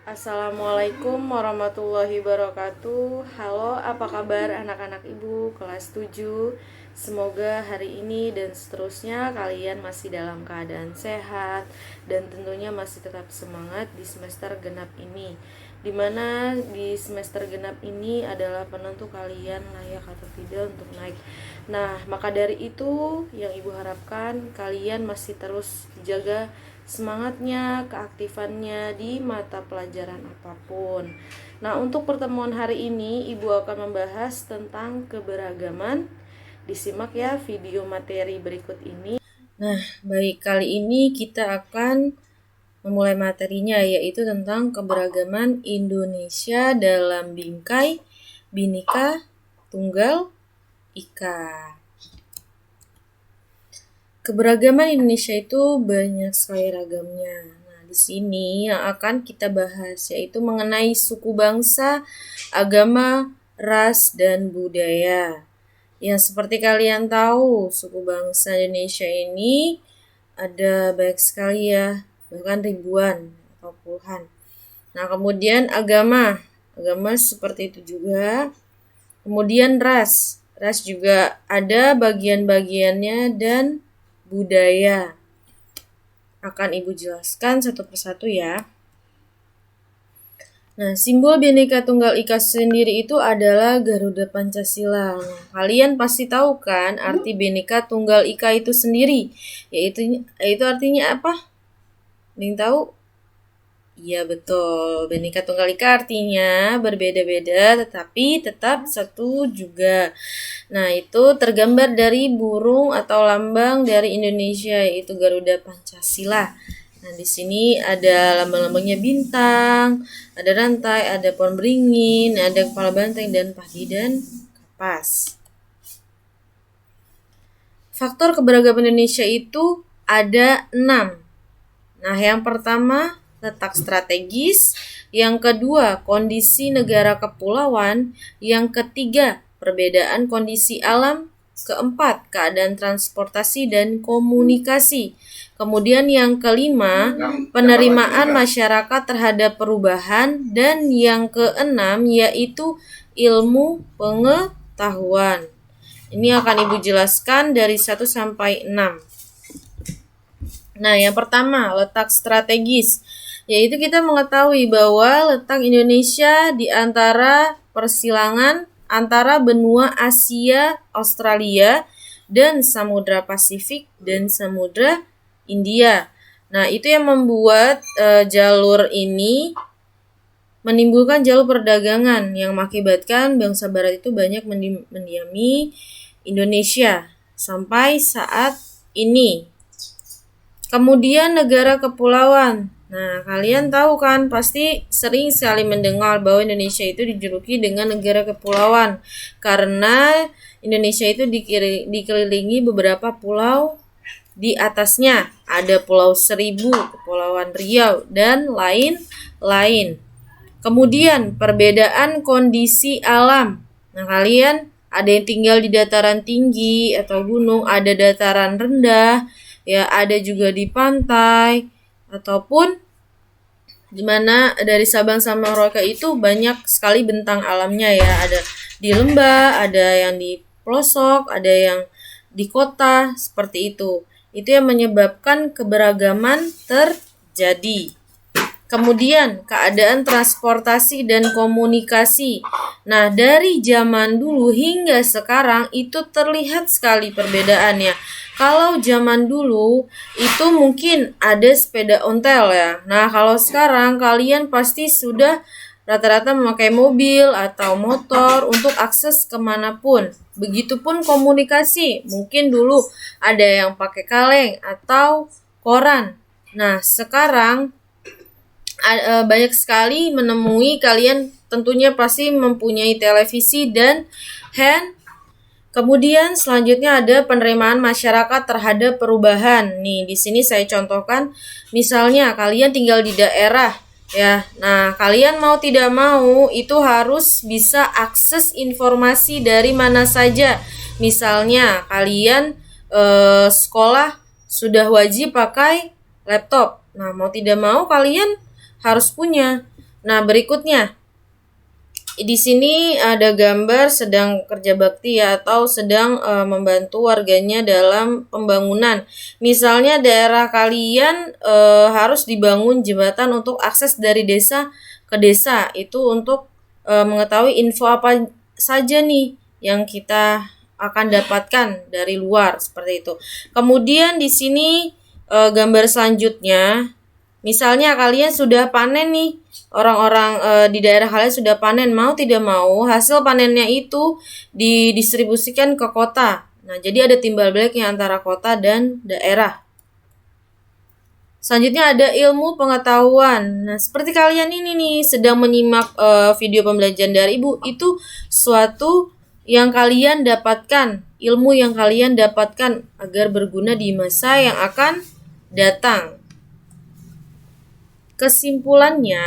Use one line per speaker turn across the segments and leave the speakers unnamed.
Assalamualaikum warahmatullahi wabarakatuh. Halo, apa kabar anak-anak ibu kelas 7? Semoga hari ini dan seterusnya kalian masih dalam keadaan sehat dan tentunya masih tetap semangat di semester genap ini, dimana di semester genap ini adalah penentu kalian layak atau tidak untuk naik. Nah, maka dari itu yang ibu harapkan kalian masih terus jaga semangatnya, keaktifannya di mata pelajaran apapun. Nah, untuk pertemuan hari ini Ibu akan membahas tentang keberagaman. Disimak ya video materi berikut ini. Nah, baik, kali ini kita akan memulai materinya, yaitu tentang keberagaman Indonesia dalam bingkai Bhinneka Tunggal Ika. Keberagaman Indonesia itu banyak sekali ragamnya. Nah, di sini yang akan kita bahas yaitu mengenai suku bangsa, agama, ras, dan budaya. Yang seperti kalian tahu, suku bangsa Indonesia ini ada banyak sekali ya, bahkan ribuan atau puluhan. Nah, kemudian agama seperti itu juga. Kemudian ras juga ada bagian-bagiannya, dan budaya akan Ibu jelaskan satu persatu ya. Nah, simbol Bhinneka Tunggal Ika sendiri itu adalah Garuda Pancasila. Nah, kalian pasti tahu kan arti Bhinneka Tunggal Ika itu sendiri, yaitu artinya apa? Ada yang tahu? Iya, betul. Bhinneka Tunggal Ika artinya berbeda-beda tetapi tetap satu juga. Nah, itu tergambar dari burung atau lambang dari Indonesia, yaitu Garuda Pancasila. Nah, di sini ada lambang-lambangnya bintang, ada rantai, ada pohon beringin, ada kepala banteng, dan padi dan kapas. Faktor keberagaman Indonesia itu ada 6. Nah, yang pertama letak strategis, yang kedua kondisi negara kepulauan, yang ketiga perbedaan kondisi alam, keempat keadaan transportasi dan komunikasi, kemudian yang kelima penerimaan masyarakat terhadap perubahan, dan yang keenam yaitu ilmu pengetahuan. Ini akan Ibu jelaskan dari 1 sampai 6. Nah, yang pertama letak strategis, yaitu kita mengetahui bahwa letak Indonesia di antara persilangan antara benua Asia, Australia, dan Samudra Pasifik dan Samudra India. Nah, itu yang membuat jalur ini menimbulkan jalur perdagangan yang mengakibatkan bangsa barat itu banyak mendiami Indonesia sampai saat ini. Kemudian negara kepulauan. Nah, kalian tahu kan, pasti sering sekali mendengar bahwa Indonesia itu dijuluki dengan negara kepulauan karena Indonesia itu dikelilingi beberapa pulau di atasnya. Ada Pulau Seribu, Kepulauan Riau, dan lain-lain. Kemudian perbedaan kondisi alam. Nah, kalian ada yang tinggal di dataran tinggi atau gunung, ada dataran rendah, ya, ada juga di pantai ataupun dimana dari Sabang sampai Merauke itu banyak sekali bentang alamnya ya, ada di lembah, ada yang di pelosok, ada yang di kota, seperti itu yang menyebabkan keberagaman terjadi. Kemudian keadaan transportasi dan komunikasi. Nah, dari zaman dulu hingga sekarang itu terlihat sekali perbedaannya. Kalau zaman dulu itu mungkin ada sepeda ontel ya. Nah, kalau sekarang kalian pasti sudah rata-rata memakai mobil atau motor untuk akses kemanapun. Begitupun komunikasi, mungkin dulu ada yang pakai kaleng atau koran. Nah, sekarang banyak sekali menemui, kalian tentunya pasti mempunyai televisi dan hand. Kemudian selanjutnya ada penerimaan masyarakat terhadap perubahan. Nih, di sini saya contohkan, misalnya kalian tinggal di daerah ya. Nah, kalian mau tidak mau itu harus bisa akses informasi dari mana saja. Misalnya kalian sekolah sudah wajib pakai laptop. Nah, mau tidak mau kalian harus punya. Nah, berikutnya di sini ada gambar sedang kerja bakti ya, atau sedang membantu warganya dalam pembangunan. Misalnya daerah kalian harus dibangun jembatan untuk akses dari desa ke desa. Itu untuk mengetahui info apa saja nih yang kita akan dapatkan dari luar, seperti itu. Kemudian di sini gambar selanjutnya, misalnya kalian sudah panen nih, orang-orang di daerah kalian sudah panen, mau tidak mau hasil panennya itu didistribusikan ke kota. Nah, jadi ada timbal baliknya antara kota dan daerah. Selanjutnya ada ilmu pengetahuan. Nah, seperti kalian ini nih sedang menyimak video pembelajaran dari Ibu, itu suatu yang kalian dapatkan, ilmu yang kalian dapatkan agar berguna di masa yang akan datang. Kesimpulannya,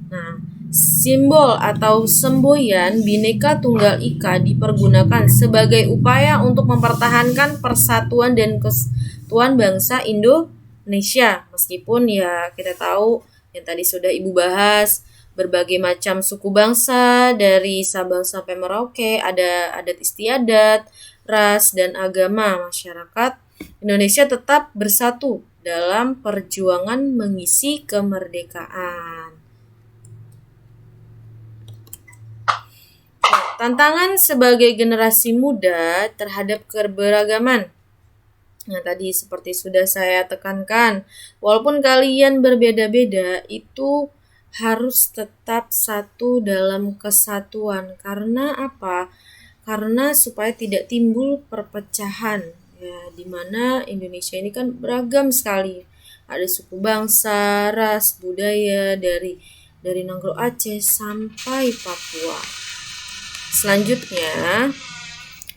nah, simbol atau semboyan Bhinneka Tunggal Ika dipergunakan sebagai upaya untuk mempertahankan persatuan dan kesatuan bangsa Indonesia. Meskipun ya kita tahu yang tadi sudah Ibu bahas, berbagai macam suku bangsa dari Sabang sampai Merauke, ada adat istiadat, ras, dan agama masyarakat Indonesia tetap bersatu dalam perjuangan mengisi kemerdekaan. Tantangan sebagai generasi muda terhadap keberagaman. Nah, tadi seperti sudah saya tekankan, walaupun kalian berbeda-beda, itu harus tetap satu dalam kesatuan. Karena apa? Karena supaya tidak timbul perpecahan. Ya, dimana Indonesia ini kan beragam sekali. Ada suku bangsa, ras, budaya dari Nanggro Aceh sampai Papua. Selanjutnya,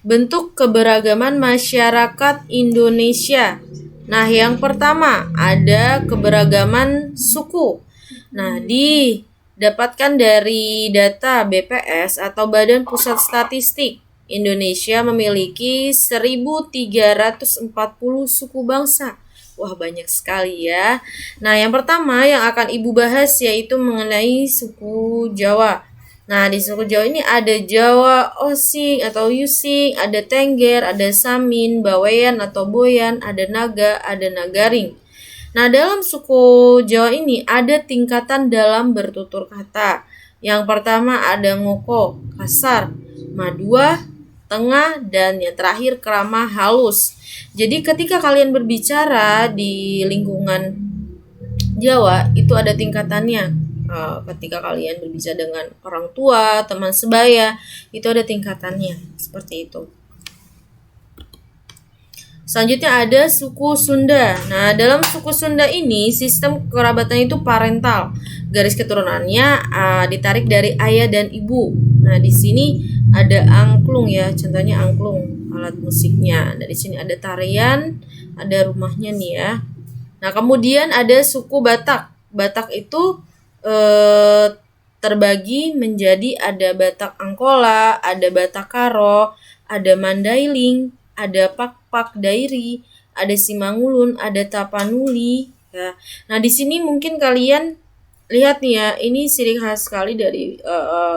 bentuk keberagaman masyarakat Indonesia. Nah, yang pertama ada keberagaman suku. Nah, didapatkan dari data BPS atau Badan Pusat Statistik. Indonesia memiliki 1.340 suku bangsa. Wah, banyak sekali ya. Nah, yang pertama yang akan Ibu bahas yaitu mengenai suku Jawa. Nah, di suku Jawa ini ada Jawa Osing atau Using, ada Tengger, ada Samin, Bawean atau Boyan, ada Naga, ada Nagaring. Nah, dalam suku Jawa ini ada tingkatan dalam bertutur kata. Yang pertama ada ngoko, kasar, madua, tengah, dan yang terakhir kerama halus. Jadi ketika kalian berbicara di lingkungan Jawa itu ada tingkatannya. Ketika kalian berbicara dengan orang tua, teman sebaya, itu ada tingkatannya. Seperti itu. Selanjutnya ada suku Sunda. Nah, dalam suku Sunda ini sistem kekerabatannya itu parental. Garis keturunannya ditarik dari ayah dan ibu. Nah, di sini ada angklung ya, contohnya angklung alat musiknya. Nah, di sini ada tarian, ada rumahnya nih ya. Nah, kemudian ada suku Batak. Batak itu terbagi menjadi ada Batak Angkola, ada Batak Karo, ada Mandailing, ada Pak Dairi, ada Simangulun, ada Tapanuli. Ya. Nah, di sini mungkin kalian lihat nih ya, ini ciri khas sekali dari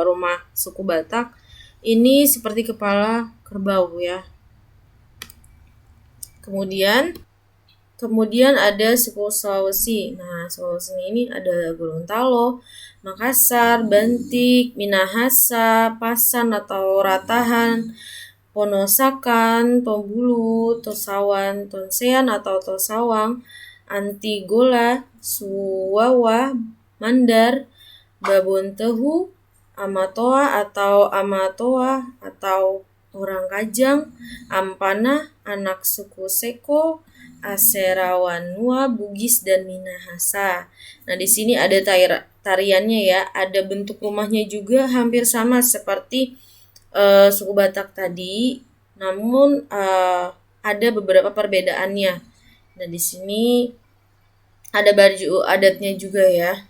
rumah suku Batak. Ini seperti kepala kerbau ya. Kemudian ada suku Sulawesi. Nah, Sulawesi ini ada Gorontalo, Makassar, Bantik, Minahasa, Pasan atau Ratahan, Ponosakan, Tombulu, Tosawan, Tonsean atau Tosawang, Antigola, Suwawa, Mandar, Babontehu, Amatoa atau orang Kajang, Ampana, anak suku Seko, Aserawanua, Bugis, dan Minahasa. Nah, di sini ada tariannya ya, ada bentuk rumahnya juga hampir sama seperti suku Batak tadi, namun ada beberapa perbedaannya. Nah, di sini ada baju adatnya juga ya.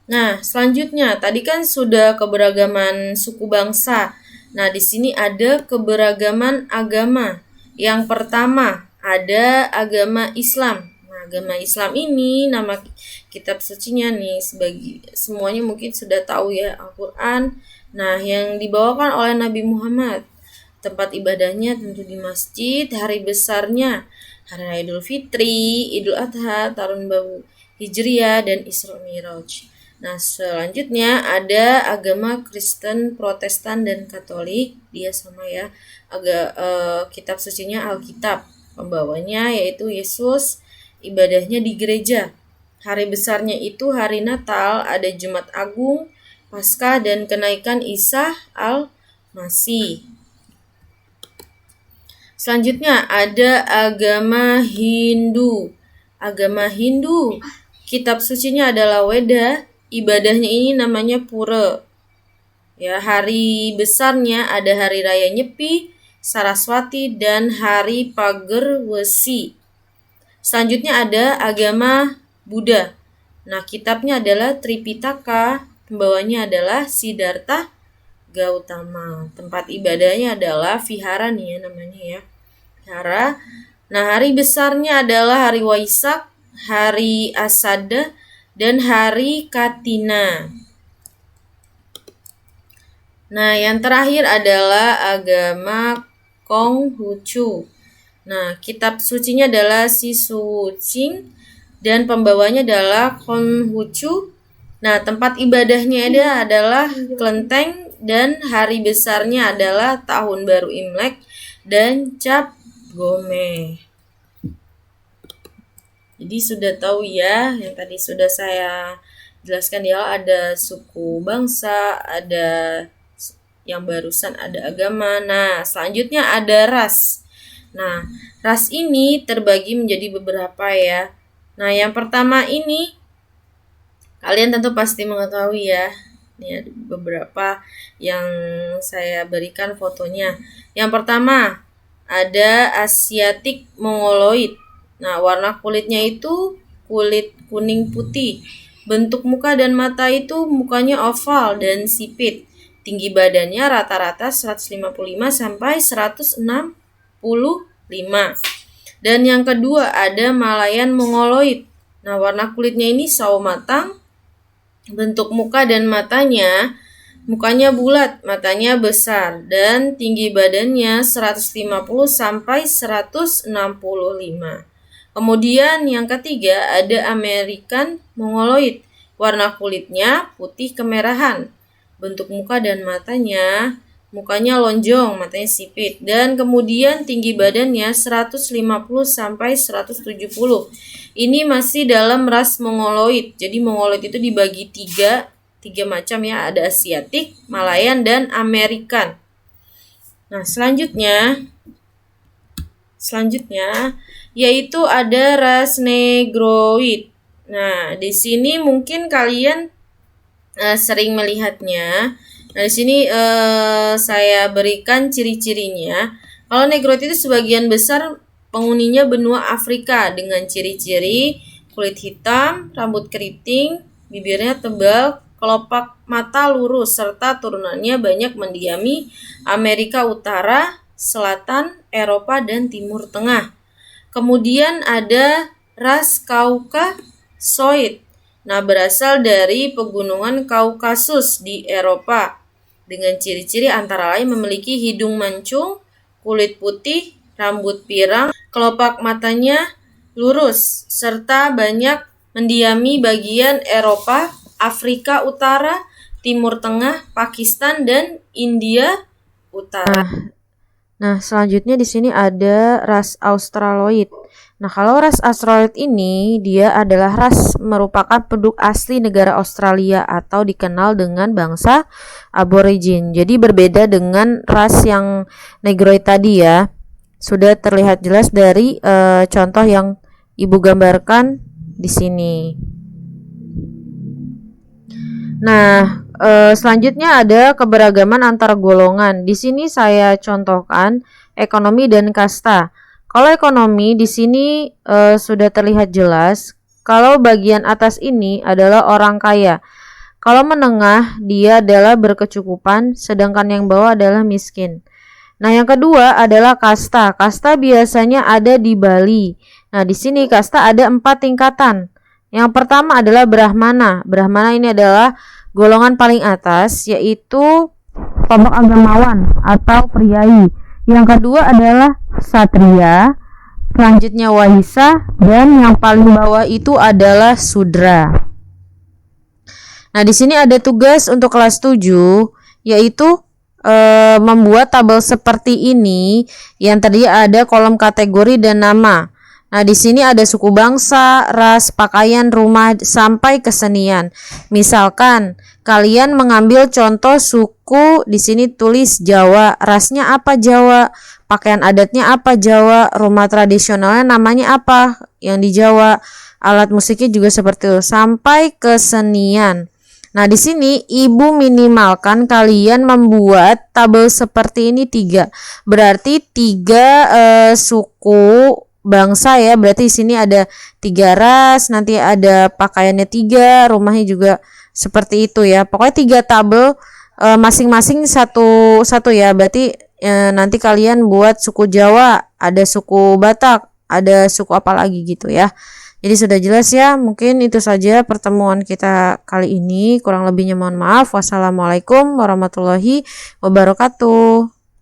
Nah, selanjutnya tadi kan sudah keberagaman suku bangsa. Nah, di sini ada keberagaman agama. Yang pertama ada agama Islam. Nah, agama Islam ini nama kitab sucinya nih, semuanya mungkin sudah tahu ya, Al-Quran. Nah, yang dibawakan oleh Nabi Muhammad. Tempat ibadahnya tentu di masjid. Hari besarnya hari raya Idul Fitri, Idul Adha, Tahun Baru Hijriah, dan Isra Miraj. Nah, selanjutnya ada agama Kristen, Protestan, dan Katolik. Dia sama ya. Kitab sucinya Alkitab. Pembawanya yaitu Yesus. Ibadahnya di gereja. Hari besarnya itu hari Natal, ada Jumat Agung, Paskah, dan kenaikan Isa Al-Masih. Selanjutnya ada agama Hindu. Agama Hindu, kitab sucinya adalah Weda. Ibadahnya ini namanya Pura. Ya, hari besarnya ada hari raya Nyepi, Saraswati, dan hari Pager Wesi. Selanjutnya ada agama Buddha. Nah, kitabnya adalah Tripitaka. Pembawanya adalah Siddhartha Gautama. Tempat ibadahnya adalah vihara nih ya namanya ya. Vihara. Nah, hari besarnya adalah hari Waisak, hari Asada, dan hari Katina. Nah, yang terakhir adalah agama Konghucu. Nah, kitab sucinya adalah Sisucing dan pembawanya adalah Konghucu. Nah, tempat ibadahnya adalah kelenteng dan hari besarnya adalah Tahun Baru Imlek dan Cap Gome. Jadi sudah tahu ya, yang tadi sudah saya jelaskan ya, ada suku bangsa, ada yang barusan ada agama. Nah, selanjutnya ada ras. Nah, ras ini terbagi menjadi beberapa ya. Nah, yang pertama ini kalian tentu pasti mengetahui ya. Ini ada beberapa yang saya berikan fotonya. Yang pertama ada Asiatic Mongoloid. Nah, warna kulitnya itu kulit kuning putih. Bentuk muka dan mata itu mukanya oval dan sipit. Tinggi badannya rata-rata 155 sampai 165. Dan yang kedua ada Malayan Mongoloid. Nah, warna kulitnya ini sawo matang. Bentuk muka dan mukanya bulat, matanya besar, dan tinggi badannya 150 sampai 165. Kemudian yang ketiga ada American Mongoloid. Warna kulitnya putih kemerahan. Bentuk muka dan mukanya lonjong, matanya sipit, dan kemudian tinggi badannya 150 sampai 170. Ini masih dalam ras Mongoloid. Jadi Mongoloid itu dibagi tiga macam ya, ada Asiatik, Malayan, dan American. Nah, selanjutnya yaitu ada ras Negroid. Nah, di sini mungkin kalian sering melihatnya. Nah, di sini saya berikan ciri-cirinya. Kalau Negroid itu sebagian besar penghuninya benua Afrika dengan ciri-ciri kulit hitam, rambut keriting, bibirnya tebal, kelopak mata lurus, serta turunannya banyak mendiami Amerika Utara, Selatan, Eropa, dan Timur Tengah. Kemudian ada ras Kaukasoid. Nah, berasal dari pegunungan Kaukasus di Eropa. Dengan ciri-ciri antara lain memiliki hidung mancung, kulit putih, rambut pirang, kelopak matanya lurus, serta banyak mendiami bagian Eropa, Afrika Utara, Timur Tengah, Pakistan, dan India Utara. Nah, selanjutnya di sini ada ras Australoid. Nah, kalau ras Australoid ini dia adalah ras merupakan penduduk asli negara Australia atau dikenal dengan bangsa aborigin. Jadi berbeda dengan ras yang Negroid tadi ya. Sudah terlihat jelas dari contoh yang Ibu gambarkan di sini. Nah, selanjutnya ada keberagaman antar golongan. Di sini saya contohkan ekonomi dan kasta. Kalau ekonomi di sini sudah terlihat jelas. Kalau bagian atas ini adalah orang kaya. Kalau menengah dia adalah berkecukupan, sedangkan yang bawah adalah miskin. Nah, yang kedua adalah kasta. Kasta biasanya ada di Bali. Nah, di sini kasta ada 4 tingkatan. Yang pertama adalah Brahmana. Brahmana ini adalah golongan paling atas, yaitu kelompok agamawan atau priai. Yang kedua adalah Satria, selanjutnya Wahisa, dan yang paling bawah itu adalah Sudra. Nah, di sini ada tugas untuk kelas 7, yaitu membuat tabel seperti ini yang tadi ada kolom kategori dan nama. Nah, di sini ada suku bangsa, ras, pakaian, rumah, sampai kesenian. Misalkan kalian mengambil contoh suku, di sini tulis Jawa, rasnya apa Jawa, pakaian adatnya apa Jawa, rumah tradisionalnya namanya apa yang di Jawa, alat musiknya juga seperti itu, sampai kesenian. Nah, di sini ibu minimalkan kalian membuat tabel seperti ini 3. Berarti 3 suku bangsa ya. Berarti di sini ada 3 ras, nanti ada pakaiannya 3, rumahnya juga seperti itu ya. Pokoknya 3 tabel masing-masing satu ya. Berarti nanti kalian buat suku Jawa, ada suku Batak, ada suku apa lagi gitu ya. Jadi sudah jelas ya, mungkin itu saja pertemuan kita kali ini. Kurang lebihnya mohon maaf. Wassalamualaikum warahmatullahi wabarakatuh.